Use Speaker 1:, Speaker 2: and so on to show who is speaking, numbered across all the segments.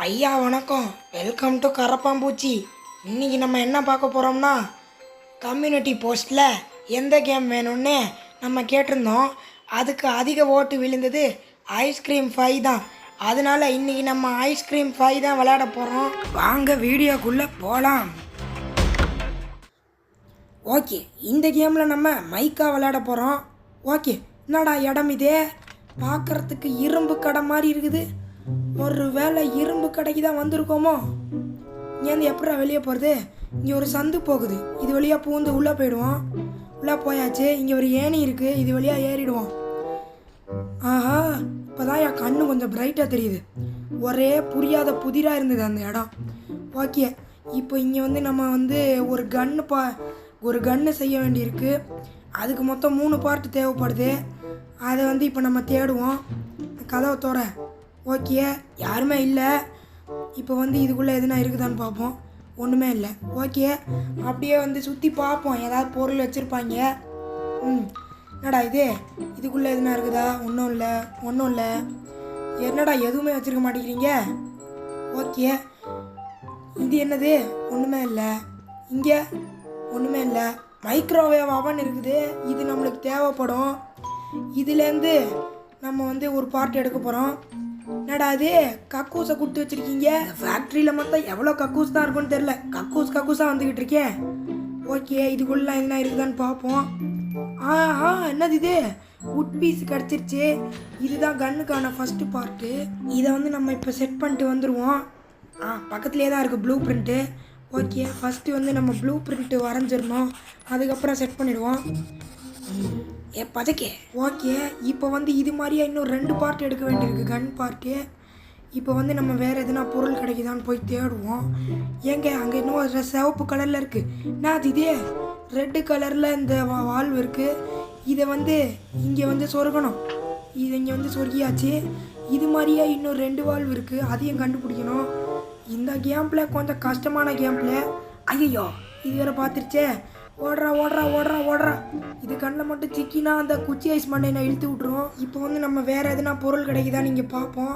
Speaker 1: ஐயா வணக்கம். Welcome to கரப்பாம்பூச்சி. இன்றைக்கி நம்ம என்ன பார்க்க போகிறோம்னா, கம்யூனிட்டி போஸ்ட்டில் எந்த கேம் வேணும்னு நம்ம கேட்டிருந்தோம். அதுக்கு அதிக ஓட்டு விழுந்தது ஐஸ்கிரீம் 5 தான். அதனால் இன்றைக்கி நம்ம ஐஸ்கிரீம் 5 தான் விளையாட போகிறோம். வாங்க வீடியோக்குள்ளே போகலாம். ஓகே, இந்த கேமில் நம்ம மைக்கா விளையாட போகிறோம். ஓகே, என்னடா இடம் இதே பார்க்குறதுக்கு இரும்பு கடை மாதிரி இருக்குது. ஒரு வேளை இரும்பு கடைக்கு தான் வந்திருக்கோமோ? இங்கேருந்து எப்படா வெளியே போகிறது? இங்கே ஒரு சந்து போகுது, இது வழியாக பூந்து உள்ளே போயிடுவோம். உள்ளே போயாச்சு. இங்கே ஒரு ஏணி இருக்குது, இது வழியாக ஏறிடுவோம். ஆஹா, இப்போ தான் என் கண்ணு கொஞ்சம் பிரைட்டாக தெரியுது. ஒரே புரியாத புதிராக இருந்தது அந்த இடம். ஓகே, இப்போ இங்கே நம்ம ஒரு கன்று செய்ய வேண்டியிருக்கு. அதுக்கு மொத்தம் 3 பார்ட் தேவைப்படுது. அதை இப்போ நம்ம தேடுவோம். கதவை தோற. ஓகே, யாருமே இல்லை. இப்போ இதுக்குள்ளே எதுனா இருக்குதான்னு பார்ப்போம். ஒன்றுமே இல்லை. ஓகே, அப்படியே சுற்றி பார்ப்போம். ஏதாவது பொருள் வச்சுருப்பாங்க. என்னடா இதுக்குள்ளே எதுனா இருக்குதா? ஒன்றும் இல்லை. என்னடா எதுவுமே வச்சுருக்க மாட்டேங்கிறீங்க? ஓகே, இது என்னது? ஒன்றுமே இல்லை. இங்கே ஒன்றுமே இல்லை. மைக்ரோவேவ் அவன் இருக்குது, இது நம்மளுக்கு தேவைப்படும். இதுலேருந்து நம்ம ஒரு பார்ட் எடுக்க போகிறோம். என்னடா அது கக்கூஸை கொடுத்து வச்சுருக்கீங்க? ஃபேக்ட்ரியில் மொத்தம் எவ்வளோ கக்கூஸ் தான் இருக்குன்னு தெரில. கக்கூஸாக வந்துக்கிட்டு இருக்கேன். ஓகே, இதுக்குள்ளே என்ன இருக்குதான்னு பார்ப்போம். என்னது இது? உட் பீஸ் கிடச்சிருச்சு. இதுதான் கன்னுக்கான ஃபஸ்ட்டு பார்ட்டு. இதை நம்ம இப்போ செட் பண்ணிட்டு வந்துடுவோம். பக்கத்துலேயே தான் இருக்குது ப்ளூ பிரிண்ட்டு. ஓகே, ஃபஸ்ட்டு நம்ம ப்ளூ பிரிண்ட்டு வரைஞ்சிடணும். அதுக்கப்புறம் செட் பண்ணிடுவோம். பதக்கே. ஓகே, இப்போ இது மாதிரியே இன்னும் 2 பார்ட் எடுக்க வேண்டியிருக்கு, கன் பார்ட்டு. இப்போ நம்ம வேறு எதுனா பொருள் கிடைக்குதான்னு போய் தேடுவோம். ஏங்க அங்கே இன்னும் சிவப்பு கலரில் இருக்குது. என்ன அது? இதே ரெட்டு கலரில் இந்த வால்வு இருக்குது. இதை இங்கே சொருகணும். இது இங்கே சொருகியாச்சு. இது மாதிரியே இன்னும் 2 வால்வு இருக்குது, அதையும் கண்டுபிடிக்கணும். இந்த கேம் பிளே கொஞ்சம் கஷ்டமான கேம் பிளே. ஐயோ, இது வேறு பார்த்துருச்சே. ஓடுறா. இது கண்ணில் மட்டும் சிக்கினா அந்த குச்சி ஐஸ் மண்டையை இழுத்து விட்ருவோம். இப்போ நம்ம வேறு எதுனா பொருள் கிடைக்குதான்னு இங்கே பார்ப்போம்.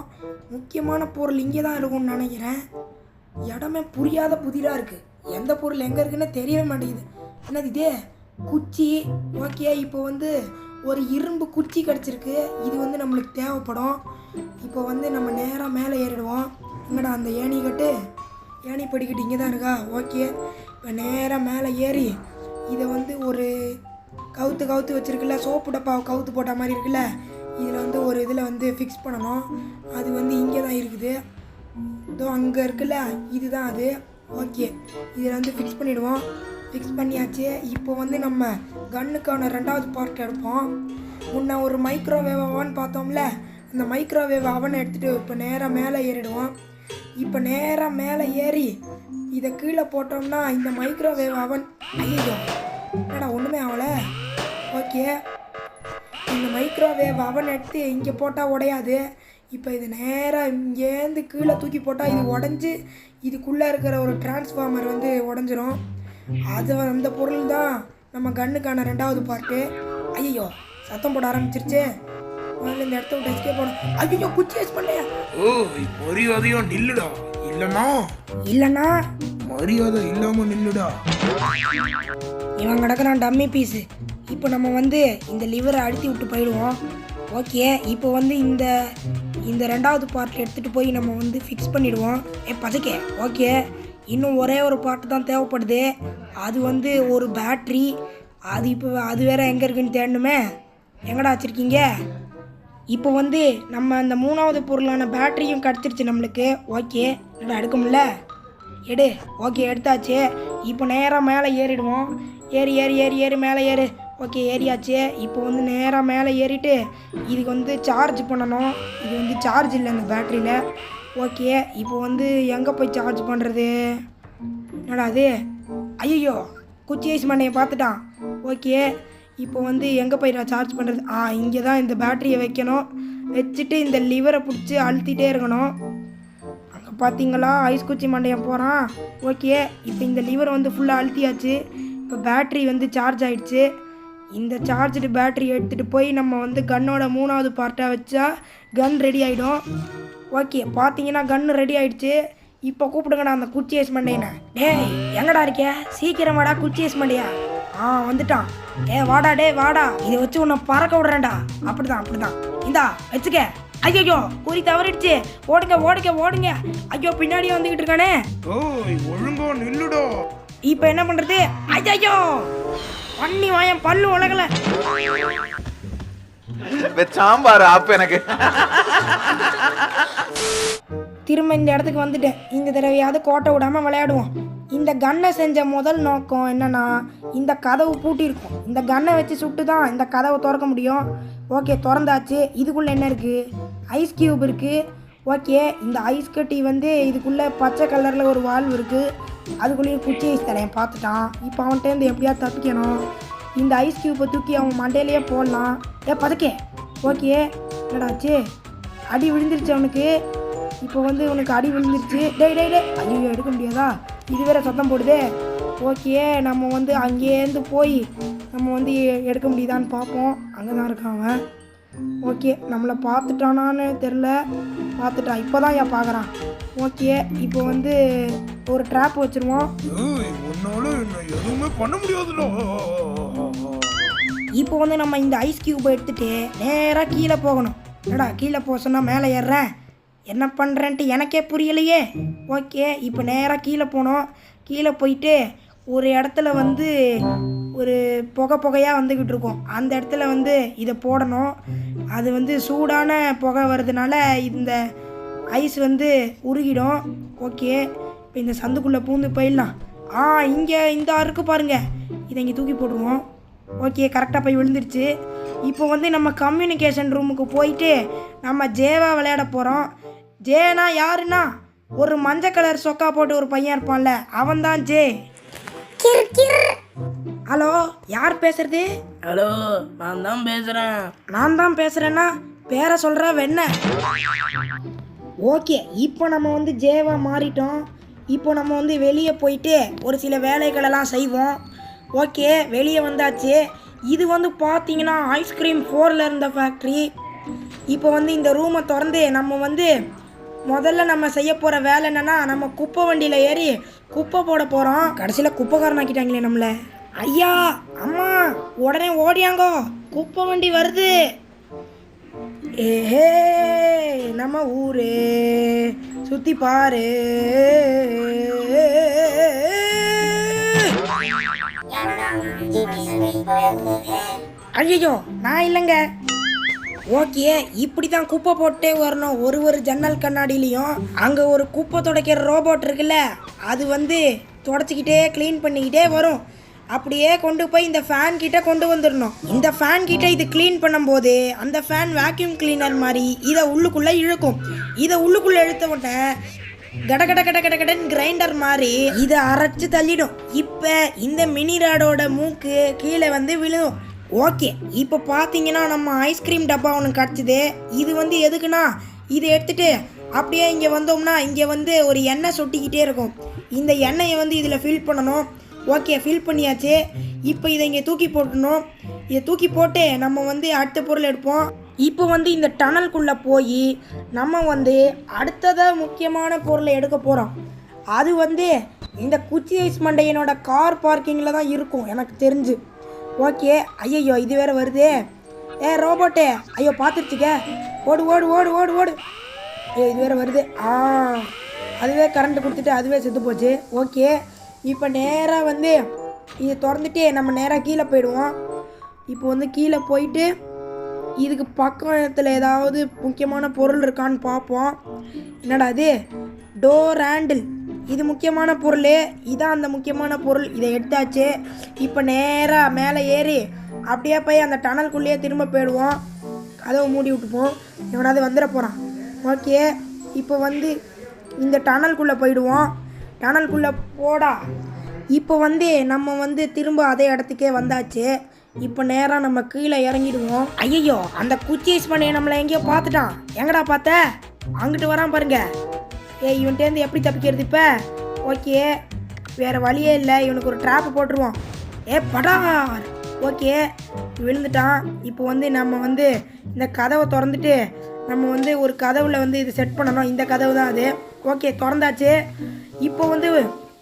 Speaker 1: முக்கியமான பொருள் இங்கே தான் இருக்கும்னு நினைக்கிறேன். இடமே புரியாத புதிராக இருக்குது. எந்த பொருள் எங்கே இருக்குன்னு தெரியவே மாட்டேங்குது. என்னது இதே? குச்சி. ஓகே, இப்போ ஒரு இரும்பு குச்சி கிடச்சிருக்கு. இது நம்மளுக்கு தேவைப்படும். இப்போ நம்ம நேராக மேலே ஏறிடுவோம். எங்கடா அந்த ஏணி படிக்கட்டு இங்கே தான் இருக்கா? ஓகே, இப்போ நேராக மேலே ஏறி இதை ஒரு கவுத்து வச்சுருக்குல்ல, சோப்பு டப்பாவை கவுத்து போட்ட மாதிரி இருக்குல்ல, இதில் ஒரு இதில் ஃபிக்ஸ் பண்ணணும். அது இங்கே தான் இருக்குது. இதோ அங்கே இருக்குல்ல, இதுதான் அது. ஓகே, இதில் ஃபிக்ஸ் பண்ணிவிடுவோம். ஃபிக்ஸ் பண்ணியாச்சு. இப்போ நம்ம கன்னுக்கான 2வது பார்ட் எடுப்போம். முன்ன ஒரு மைக்ரோவேவ் அவன் பார்த்தோம்ல, அந்த மைக்ரோவேவ் அவனை எடுத்துகிட்டு இப்போ நேராக மேலே ஏறிடுவோம். இப்போ நேராக மேலே ஏறி இதை கீழே போட்டோம்னா இந்த மைக்ரோவேவ் அவன், ஐயோ என்னடா ஒன்றுமே ஆகலை. ஓகே, இந்த மைக்ரோவேவ் அவன் எடுத்து இங்கே போட்டால் உடையாது. இப்போ இது நேராக இங்கேருந்து கீழே தூக்கி போட்டால் இது உடஞ்சி இதுக்குள்ளே இருக்கிற ஒரு டிரான்ஸ்ஃபார்மர் உடஞ்சிரும். அந்த பொருள் தான் நம்ம கன்னுக்கான 2வது பார்ட்டு. ஐயோ, சத்தம் போட ஆரம்பிச்சிருச்சு. முதல்ல இந்த இடத்த விட்டு எஸ்கேப் பண்ணணும். ஐயோ, குச்சி யூஸ் பண்ணலையா?
Speaker 2: மரியாதையும் நில்லுடா. இல்லைன்னா மரியாதை இல்லாமல் நில்லுடா.
Speaker 1: இவன் கிடக்குறான் டம்மி பீஸு. இப்போ நம்ம இந்த லிவரை அழுத்தி விட்டு போயிடுவோம். ஓகே, இப்போ இந்த 2வது பார்ட் எடுத்துகிட்டு போய் நம்ம ஃபிக்ஸ் பண்ணிவிடுவோம். பதக்கே. ஓகே, இன்னும் ஒரே ஒரு பார்ட்டு தான் தேவைப்படுது. அது ஒரு பேட்ரி. அது வேறு எங்கே இருக்குன்னு தேடணுமே. எங்கடா வச்சுருக்கீங்க? இப்போ நம்ம அந்த 3வது பொருளான பேட்டரியும் கிடச்சிருச்சு நம்மளுக்கு. ஓகே, என்னடா எடுக்க முடியல? எடு. ஓகே, எடுத்தாச்சு. இப்போ நேராக மேலே ஏறிடுவோம். ஏறி மேலே ஏறு. ஓகே, ஏறியாச்சு. இப்போ நேராக மேலே ஏறிட்டு இதுக்கு சார்ஜ் பண்ணணும். இது சார்ஜ் இல்லை இந்த பேட்டரியில். ஓகே, இப்போ எங்கே போய் சார்ஜ் பண்ணுறது? என்னடா அது? ஐயோ, குச்சி ஐஸ் மண்டையை பார்த்துட்டான். ஓகே, இப்போ எங்கே போய் நான் சார்ஜ் பண்ணுறது? இங்கே தான் இந்த பேட்டரியை வைக்கணும். வச்சுட்டு இந்த லிவரை பிடிச்சி அழுத்திட்டே இருக்கணும். அங்கே பார்த்தீங்களா, ஐஸ் குச்சி மண்டையை போகிறான். ஓகே, இப்போ இந்த லிவர் ஃபுல்லாக அழுத்தியாச்சு. இப்போ பேட்ரி சார்ஜ் ஆகிடுச்சு. இந்த சார்ஜ்டு பேட்டரி எடுத்துகிட்டு போய் நம்ம கன்னோட 3வது பார்ட்டாக வச்சா கன் ரெடி ஆகிடும். ஓகே பார்த்தீங்கன்னா கன்று ரெடி ஆயிடுச்சு. இப்போ கூப்பிடுங்கடா அந்த குச்சி ஐஸ் மண்டையனை. டேய் எங்கடா இருக்கிய? சீக்கிரம் வாடா குச்சி ஐஸ் மண்டையா. வந்துட்டான். வாடா டே வாடா, இதை வச்சு உன்னை பறக்க விடுறேன்டா. அப்படிதான் இந்தா வச்சுக்க. ஐயோ குறி தவறிடுச்சு. ஓடுங்க ஓடுங்க ஓடுங்க. ஐயோ பின்னாடியே வந்துகிட்டு இருக்கானே.
Speaker 2: ஒழுங்கா நில்லுடா.
Speaker 1: இப்போ என்ன பண்றது? ஐயோ பண்ணி வாயன் பல்லு உலகல
Speaker 3: சாம்பார் ஆப்பு எனக்கு.
Speaker 1: திரும்ப இந்த இடத்துக்கு வந்துட்டேன். இந்த தடவையாவது கோட்டை விடாமல் விளையாடுவோம். இந்த கன்னை செஞ்ச முதல் நோக்கம் என்னன்னா, இந்த கதவு பூட்டியிருக்கும். இந்த கன்னை வச்சு சுட்டு தான் இந்த கதவை திறக்க முடியும். ஓகே திறந்தாச்சு. இதுக்குள்ளே என்ன இருக்குது? ஐஸ் கியூப் இருக்குது. ஓகே இந்த ஐஸ் கட்டி வந்து இதுக்குள்ளே பச்சை கலரில் ஒரு வால்வு இருக்குது. அதுக்குள்ளேயும் குச்சி ஐஸ் தரையன் பார்த்துட்டான். இப்போ அவன்கிட்டேருந்து எப்படியாவது தப்பிக்கணும். இந்த ஐஸ் கியூப்பை தூக்கி அவன் மண்டையிலேயே போடலாம். பதுக்கே. ஓகே என்னடாச்சு? அடி விழுந்துருச்சு அவனுக்கு. இப்போ வந்து உனக்கு அடி விழுந்துருச்சு. டேய் ஐயோ எடுக்க முடியாதா? இது வேற சத்தம் போடுதே. ஓகே நம்ம வந்து அங்கேருந்து போய் நம்ம வந்து எடுக்க முடியுதான்னு பார்ப்போம். அங்கே தான் இருக்கான் அவன். ஓகே நம்மளை பார்த்துட்டானான்னு தெரில. பார்த்துட்டான். இப்போ தான் பார்க்குறான். ஓகே இப்போ வந்து ஒரு ட்ராப் வச்சுருவோம்.
Speaker 2: எதுவுமே பண்ண முடியாதுடா.
Speaker 1: இப்போ வந்து நம்ம இந்த ஐஸ் கியூபை எடுத்துகிட்டு நேராக கீழே போகணும். என்னடா கீழே போக சொன்னால் மேலே ஏறுறேன், என்ன பண்ணுறேன்ட்டு எனக்கே புரியலையே. ஓகே இப்போ நேராக கீழே போனோம். கீழே போயிட்டு ஒரு இடத்துல வந்து ஒரு புகையாக வந்துக்கிட்டு இருக்கோம். அந்த இடத்துல வந்து இதை போடணும். அது வந்து சூடான புகை வர்றதுனால இந்த ஐஸ் வந்து உருகிடும். ஓகே இப்போ இந்த சந்துக்குள்ளே பூந்து போயிடலாம். இங்கே இந்த அருக்கு பாருங்கள், இதை இங்கே தூக்கி போட்டுருவோம். ஓகே கரெக்டாக போய் விழுந்துருச்சு. இப்போ வந்து நம்ம கம்யூனிகேஷன் ரூமுக்கு போயிட்டு நம்ம ஜேவா விளையாட போகிறோம். ஜேனா யாருன்னா ஒரு மஞ்சள் கலர் சொக்கா போட்டு ஒரு பையன் இருப்பான்ல, அவன் தான் ஜே. ஹலோ யார் பேசுறது?
Speaker 4: ஹலோ நான் தான் பேசுகிறேன்.
Speaker 1: நான் தான் பேசுகிறேன்னா பேரை சொல்கிற வெண்ண. ஓகே இப்போ நம்ம வந்து ஜேவா மாறிட்டோம். இப்போ நம்ம வந்து வெளியே போயிட்டு ஒரு சில வேலைகளெல்லாம் செய்வோம். ஓகே வெளியே வந்தாச்சு. இது வந்து பார்த்தீங்கன்னா ஐஸ்கிரீம் 4ல் இருந்த ஃபேக்ட்ரி. இப்போ வந்து இந்த ரூமை திறந்து நம்ம வந்து முதல்ல நம்ம செய்ய போகிற வேலை என்னென்னா, நம்ம குப்பை வண்டியில் ஏறி குப்பை போட போகிறோம். கடைசியில் குப்பைக்காரன் ஆக்கிட்டாங்களே நம்மளை. ஐயா அம்மா உடனே ஓடியாங்கோ, குப்பை வண்டி வருது. ஏஹே நம்ம ஊரு சுற்றி பாரு. ஐயோ நான் இல்லைங்க. ஓகே இப்படி தான் குப்பை போட்டே வரணும். ஒரு ஜன்னல் கண்ணாடியிலையும் அங்கே ஒரு குப்பை துடைக்கிற ரோபோட் இருக்குல்ல, அது வந்து துடைச்சிக்கிட்டே க்ளீன் பண்ணிக்கிட்டே வரும். அப்படியே கொண்டு போய் இந்த ஃபேன் கிட்ட கொண்டு வந்துடணும். இந்த ஃபேன் கிட்ட இது க்ளீன் பண்ணும்போது அந்த ஃபேன் வேக்யூம் கிளீனர் மாதிரி இதை உள்ளுக்குள்ளே இழுக்கும். இதை உள்ளுக்குள்ளே இழுத்த உடனே கடன் கிரைண்டர் மாதிரி இதை அரைச்சு தள்ளிடும். இப்போ இந்த மினி ராடோட மூக்கு கீழே வந்து விழும். ஓகே இப்போ பார்த்தீங்கன்னா நம்ம ஐஸ்கிரீம் டப்பா ஒன்று கிடச்சிது. இது வந்து எதுக்குன்னா, இதை எடுத்துகிட்டு அப்படியே இங்கே வந்தோம்னா இங்கே வந்து ஒரு எண்ணெய் சொட்டிக்கிட்டே இருக்கும். இந்த எண்ணெயை வந்து இதில் ஃபில் பண்ணணும். ஓகே ஃபில் பண்ணியாச்சு. இப்போ இதை இங்கே தூக்கி போட்டணும். இதை தூக்கி போட்டு நம்ம வந்து அடுத்த பொருள் எடுப்போம். இப்போ வந்து இந்த டனலுக்குள்ளே போய் நம்ம வந்து அடுத்ததாக முக்கியமான பொருளை எடுக்க போகிறோம். அது வந்து இந்த குச்சி ஐஸ் மண்டையனோட கார் பார்க்கிங்கில் தான் இருக்கும் எனக்கு தெரிஞ்சு. ஓகே ஐயோ இது வேறு வருது. ரோபோட்டே ஐயோ பார்த்துருச்சுக்க. ஓடு ஓடு ஓடு ஓடு ஓடு. இது வேறு வருது. அதுவே கரண்ட்டு கொடுத்துட்டு அதுவே செத்து போச்சு. ஓகே இப்போ நேராக வந்து இதை திறந்துட்டு நம்ம நேராக கீழே போயிடுவோம். இப்போ வந்து கீழே போயிட்டு இதுக்கு பக்கத்தில் ஏதாவது முக்கியமான பொருள் இருக்கான்னு பார்ப்போம். என்னடா அது? Door handle. இது முக்கியமான பொருள். இதான் அந்த முக்கியமான பொருள். இதை எடுத்தாச்சு. இப்போ நேராக மேலே ஏறி அப்படியே போய் அந்த டனலுக்குள்ளேயே திரும்ப போயிடுவோம். கதவை மூடி விட்டுப்போம், எவனாவது வந்துட போகிறான். ஓகே இப்போ வந்து இந்த டனலுக்குள்ளே போயிடுவோம். டனலுக்குள்ளே போடா. இப்போ வந்து நம்ம வந்து திரும்ப அதே இடத்துக்கே வந்தாச்சு. இப்போ நேராக நம்ம கீழே இறங்கிடுவோம். ஐயோ அந்த குச்சி ஐஸ் பண்ணி நம்மளை எங்கேயோ பார்த்துட்டான். எங்கடா பார்த்த? அங்கிட்டு வரான் பாருங்க. இவன்கிட்டேருந்து எப்படி தப்பிக்கிறது இப்போ? ஓகே வேறு வழியே இல்லை, இவனுக்கு ஒரு ட்ராப்பு போட்டுருவோம். படார். ஓகே விழுந்துட்டான். இப்போ வந்து நம்ம வந்து இந்த கதவை திறந்துட்டு நம்ம வந்து ஒரு கதவுல வந்து இது செட் பண்ணணும். இந்த கதவு தான் அது. ஓகே, திறந்தாச்சு. இப்போ வந்து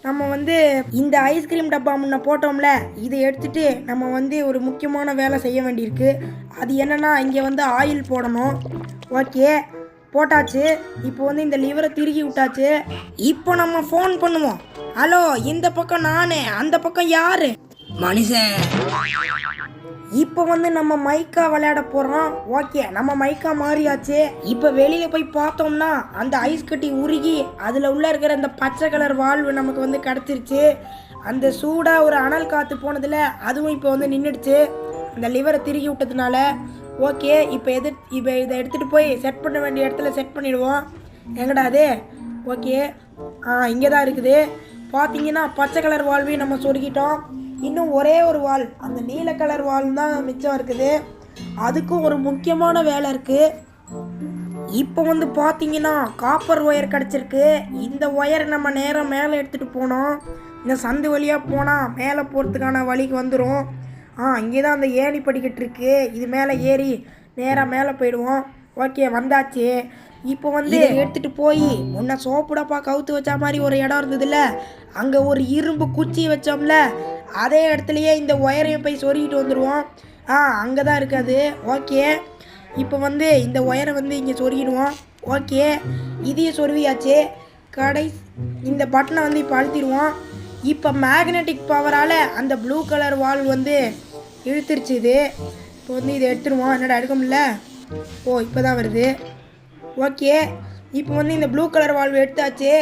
Speaker 1: நம்ம வந்து இந்த ஐஸ்கிரீம் டப்பா முன்ன போட்டோம்ல, இதை எடுத்துகிட்டு நம்ம வந்து ஒரு முக்கியமான வேலை செய்ய வேண்டியிருக்கு. அது என்னென்னா, இங்கே வந்து ஆயில் போடணும். ஓகே, போட்டாச்சு. இப்போ வந்து இந்த லிவரை திருகி விட்டாச்சு. இப்போ நம்ம ஃபோன் பண்ணுவோம். ஹலோ, இந்த பக்கம் நான், அந்த பக்கம் யார்?
Speaker 4: மனுஷன்.
Speaker 1: இப்போ வந்து நம்ம மைக்கா விளையாட போகிறோம். ஓகே, நம்ம மைக்கா மாறியாச்சு. இப்போ வெளியில் போய் பார்த்தோம்னா அந்த ஐஸ் கட்டி உருகி அதில் உள்ள இருக்கிற அந்த பச்சை கலர் வால்வு நமக்கு வந்து கிடச்சிருச்சு. அந்த சூடாக ஒரு அனல் காற்று போனதில் அதுவும் இப்போ வந்து நின்றுடுச்சு, அந்த லிவரை திருகி விட்டதுனால. ஓகே, இப்போ இதை எடுத்துகிட்டு போய் செட் பண்ண வேண்டிய இடத்துல செட் பண்ணிவிடுவோம். எங்கடா அது? ஓகே, இங்கே தான் இருக்குது. பார்த்தீங்கன்னா பச்சை கலர் வால்வையும் நம்ம சொருகிட்டோம். இன்னும் ஒரே ஒரு வால், அந்த நீல கலர் வால் தான் மிச்சம் இருக்குது. அதுக்கும் ஒரு முக்கியமான வேலை இருக்குது. இப்போ வந்து பார்த்தீங்கன்னா காப்பர் ஒயர் கிடச்சிருக்கு. இந்த ஒயர் நம்ம நேராக மேலே எடுத்துகிட்டு போனோம். இந்த சந்து வழியாக போனால் மேலே போகிறதுக்கான வழிக்கு வந்துடும். இங்கே தான் அந்த ஏணி படிக்கட்டு இருக்குது. இது மேலே ஏறி நேராக மேலே போயிடுவோம். ஓகே, வந்தாச்சு. இப்போ வந்து எடுத்துகிட்டு போய் முன்ன சோப்பு டப்பா கவுத்து வச்ச மாதிரி ஒரு இடம் இருந்ததுல்ல, அங்கே ஒரு இரும்பு குச்சி வச்சோம்ல, அதே இடத்துலையே இந்த ஒயரையும் போய் சொருகிட்டு வந்துடுவோம். அங்கே தான் இருக்காது. ஓகே, இப்போ வந்து இந்த ஒயரை வந்து இங்கே சொருகிடுவோம். ஓகே, இதையும் சொருவியாச்சு. இந்த பட்டனை வந்து இப்போ அழுத்திடுவோம். இப்போ மேக்னெட்டிக் பவரால் அந்த ப்ளூ கலர் வால் வந்து இழுத்துருச்சு. இது இப்போ வந்து இதை எடுத்துடுவோம். என்னடா எடுக்க முடியல? இப்போ தான் வருது. ஓகே, இப்போ வந்து இந்த ப்ளூ கலர் வால்வு எடுத்தாச்சு.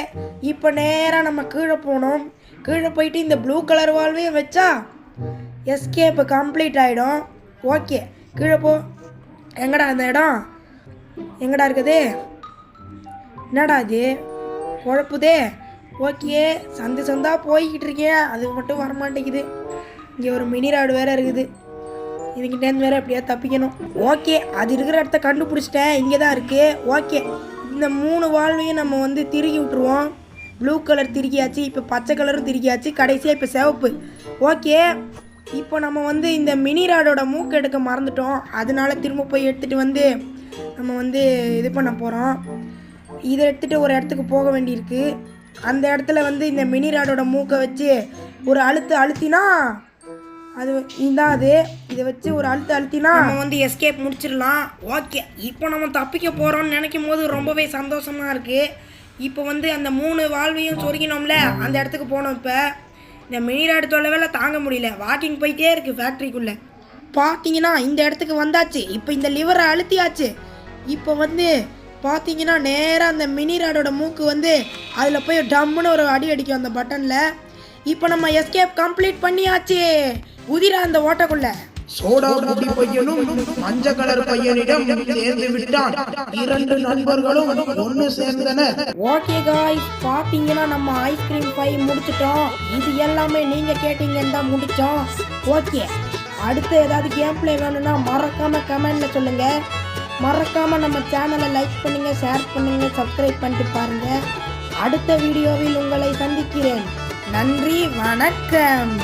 Speaker 1: இப்போ நேராக நம்ம கீழே போகணும். கீழே போயிட்டு இந்த ப்ளூ கலர் வால்வையும் வச்சா எஸ்கேப்பு கம்ப்ளீட் ஆகிடும். ஓகே, கீழே போ. எங்கடா அந்த இடம்? எங்கடா இருக்குது? என்னடா இது குழப்புதே? ஓகே, சந்தாக போய்கிட்டு இருக்கேன், அது மட்டும் வரமாட்டேங்குது. இங்கே ஒரு மினி ராடு வேறு இருக்குது. இதுக்கிட்டேருந்து வேறு எப்படியா தப்பிக்கணும். ஓகே, அது இருக்கிற இடத்த கண்டுபிடிச்சிட்டேன். இங்கே தான் இருக்குது. ஓகே, இந்த 3 வால்வையும் நம்ம வந்து திருகி விட்ருவோம். ப்ளூ கலர் திருகியாச்சு, இப்போ பச்சை கலரும் திருகியாச்சு, கடைசியாக இப்போ சிவப்பு. ஓகே, இப்போ நம்ம வந்து இந்த மினி ராடோட மூக்கு எடுக்க மறந்துட்டோம். அதனால திரும்ப போய் எடுத்துகிட்டு வந்து நம்ம வந்து இது பண்ண போகிறோம். இதை எடுத்துகிட்டு ஒரு இடத்துக்கு போக வேண்டியிருக்கு. அந்த இடத்துல வந்து இந்த மினி ராடோட மூக்கை வச்சு ஒரு அழுத்தினா அது இதான் அது. இதை வச்சு ஒரு அழுத்தினா நம்ம வந்து எஸ்கேப் முடிச்சிடலாம். ஓகே, இப்போ நம்ம தப்பிக்க போகிறோம்னு நினைக்கும் போது ரொம்பவே சந்தோஷமாக இருக்குது. இப்போ வந்து அந்த 3 வால்வையும் சொருகினோம்ல, அந்த இடத்துக்கு போனோம். இப்போ இந்த மினி ராடு தொலைவேல தாங்க முடியல, வாக்கிங் போயிட்டே இருக்குது ஃபேக்ட்ரிக்குள்ளே. பார்த்தீங்கன்னா இந்த இடத்துக்கு வந்தாச்சு. இப்போ இந்த லிவரை அழுத்தியாச்சு. இப்போ வந்து பார்த்தீங்கன்னா நேராக அந்த மினி ராடோட மூக்கு வந்து அதில் போய் டம்முன்னு ஒரு அடி அடிக்கும் அந்த பட்டனில். இப்போ நம்ம எஸ்கேப் கம்ப்ளீட் பண்ணியாச்சு. உதிரா அந்த ஓட்டக்குள்ள.
Speaker 2: சோடா புடி பையனும் மஞ்சள் கலர் பையனிடம் சேர்ந்து விட்டான். 2 நண்பர்களும் ஒன்று சேர்ந்தனர்.
Speaker 1: ஓகே காய்ஸ், பார்த்தீங்கன்னா நம்ம ஐஸ்கிரீம் பை முடிச்சிட்டோம். இது எல்லாமே நீங்கள் கேட்டீங்கன்னு தான் முடித்தோம். ஓகே, அடுத்து ஏதாவது கேம் பிளே வேணும்னா மறக்காமல் கமெண்டில் சொல்லுங்கள். மறக்காமல் நம்ம சேனலை லைக் பண்ணுங்கள், ஷேர் பண்ணுங்கள், சப்ஸ்கிரைப் பண்ணிட்டு பாருங்கள். அடுத்த வீடியோவில் உங்களை சந்திக்கிறேன். நன்றி, வணக்கம்.